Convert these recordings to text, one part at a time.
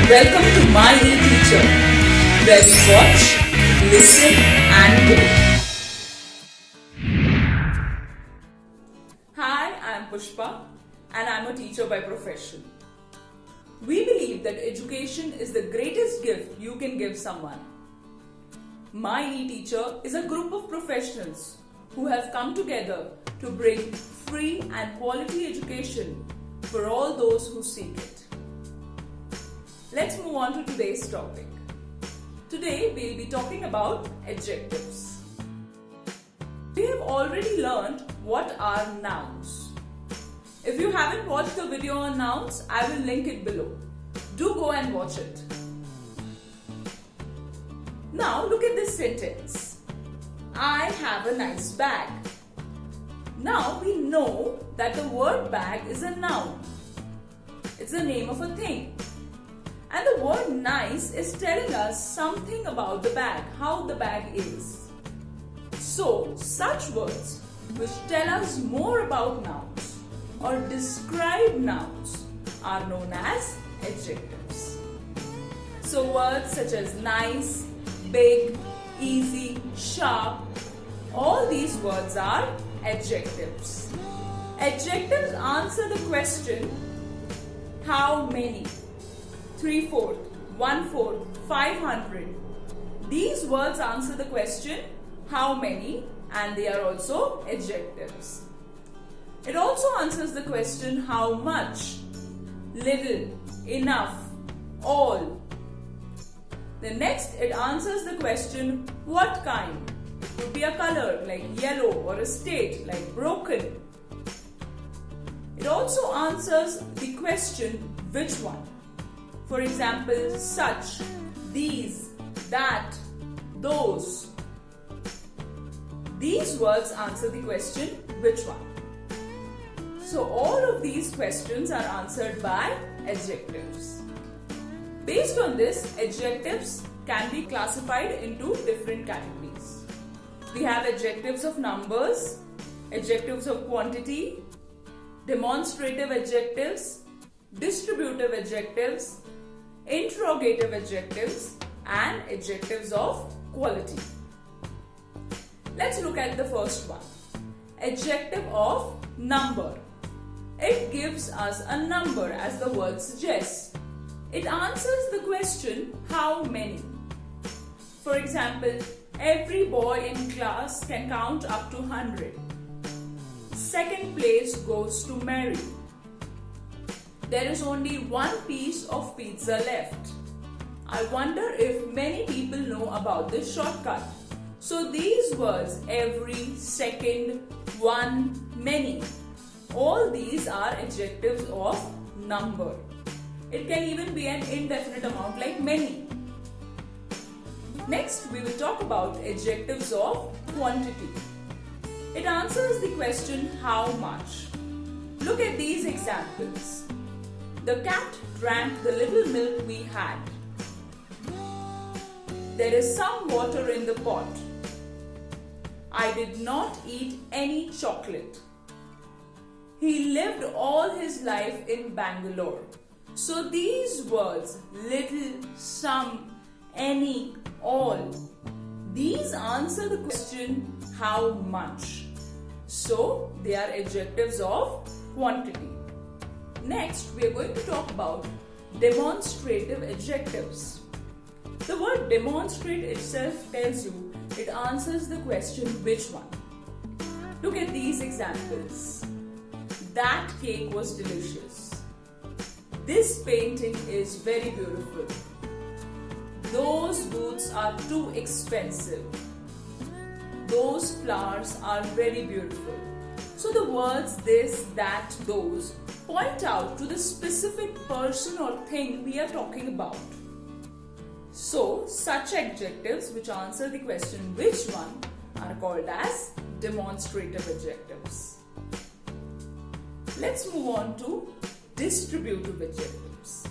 Welcome to My E-Teacher, where we watch, listen and grow. Hi, I am Pushpa and I am a teacher by profession. We believe that education is the greatest gift you can give someone. My E-Teacher is a group of professionals who have come together to bring free and quality education for all those who seek it. Let's move on to today's topic. Today we'll be talking about adjectives. We have already learned what are nouns. If you haven't watched the video on nouns, I will link it below. Do go and watch it. Now look at this sentence. I have a nice bag. Now we know that the word bag is a noun. It's the name of a thing. And the word nice is telling us something about the bag, how the bag is. So, such words which tell us more about nouns or describe nouns are known as adjectives. So, words such as nice, big, easy, sharp, all these words are adjectives. Adjectives answer the question, how many? 3/4, 1/4, 500. These words answer the question, how many, and they are also adjectives. It also answers the question, how much, little, enough, all. The next, it answers the question, what kind. It could be a color like yellow or a state like broken. It also answers the question, which one. For example, such, these, that, those. These words answer the question, which one. So all of these questions are answered by adjectives. Based on this, adjectives can be classified into different categories. We have adjectives of numbers, adjectives of quantity, demonstrative adjectives, distributive adjectives, interrogative adjectives, and adjectives of quality. Let's look at the first one. Adjective of number. It gives us a number as the word suggests. It answers the question, how many? For example, every boy in class can count up to 100. Second place goes to Mary. There is only one piece of pizza left. I wonder if many people know about this shortcut. So these words, every, second, one, many, all these are adjectives of number. It can even be an indefinite amount like many. Next, we will talk about adjectives of quantity. It answers the question, how much? Look at these examples. The cat drank the little milk we had. There is some water in the pot. I did not eat any chocolate. He lived all his life in Bangalore. So these words, little, some, any, all, these answer the question, how much? So they are adjectives of quantity. Next, we are going to talk about demonstrative adjectives. The word demonstrate itself tells you, it answers the question, which one? Look at these examples. That cake was delicious. This painting is very beautiful. Those boots are too expensive. Those flowers are very beautiful. So the words this, that, those point out to the specific person or thing we are talking about. So such adjectives which answer the question which one are called as demonstrative adjectives. Let's move on to distributive adjectives.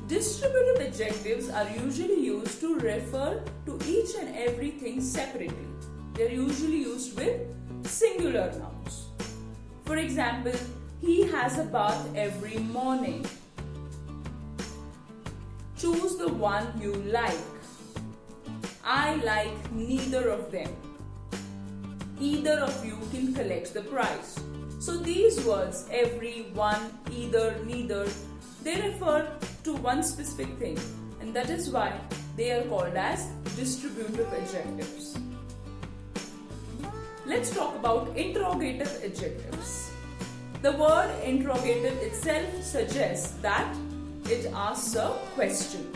Distributive adjectives are usually used to refer to each and everything separately. They are usually used with singular nouns. For example, he has a bath every morning. Choose the one you like. I like neither of them. Either of you can collect the prize. So these words, every, one, either, neither, they refer to one specific thing, and that is why they are called as distributive adjectives. Let's talk about interrogative adjectives. The word interrogative itself suggests that it asks a question.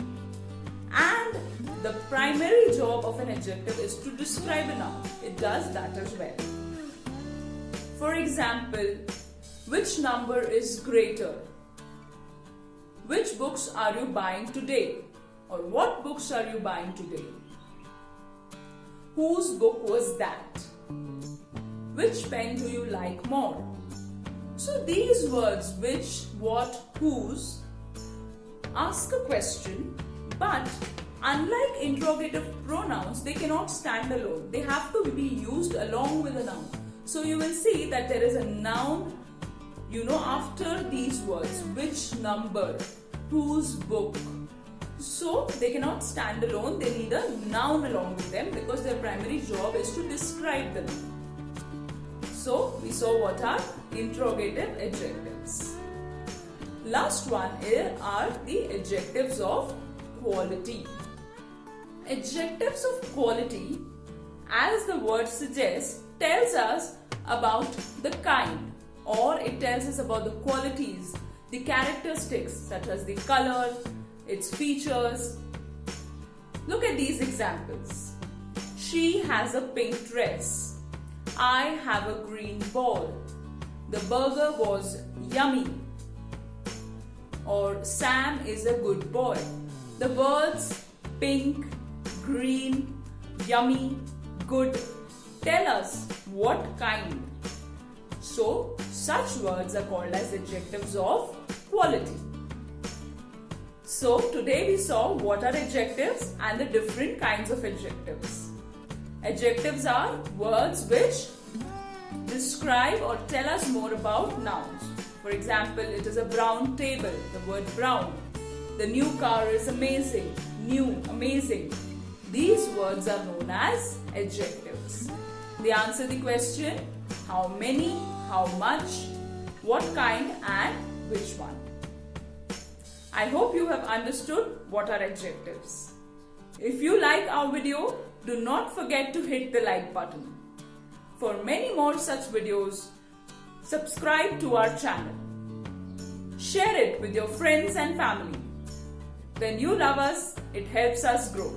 And the primary job of an adjective is to describe a noun. It does that as well. For example, which number is greater? Which books are you buying today? Or what books are you buying today? Whose book was that? Which pen do you like more? So these words, which, what, whose, ask a question, but unlike interrogative pronouns, they cannot stand alone. They have to be used along with a noun. So you will see that there is a noun, after these words, which number, whose book. So they cannot stand alone, they need a noun along with them because their primary job is to describe the noun. So we saw what are interrogative adjectives. Last one are the adjectives of quality. Adjectives of quality, as the word suggests, tells us about the kind, or it tells us about the qualities, the characteristics such as the color, its features. Look at these examples. She has a pink dress. I have a green ball. The burger was yummy. Or Sam is a good boy. The words pink, green, yummy, good tell us what kind. So, such words are called as adjectives of quality. So, today we saw what are adjectives and the different kinds of adjectives. Adjectives are words which describe or tell us more about nouns. For example, it is a brown table, the word brown. The new car is amazing, new, amazing. These words are known as adjectives. They answer the question, how many, how much, what kind and which one. I hope you have understood what are adjectives. If you like our video, do not forget to hit the like button. For many more such videos, subscribe to our channel. Share it with your friends and family. When you love us, it helps us grow.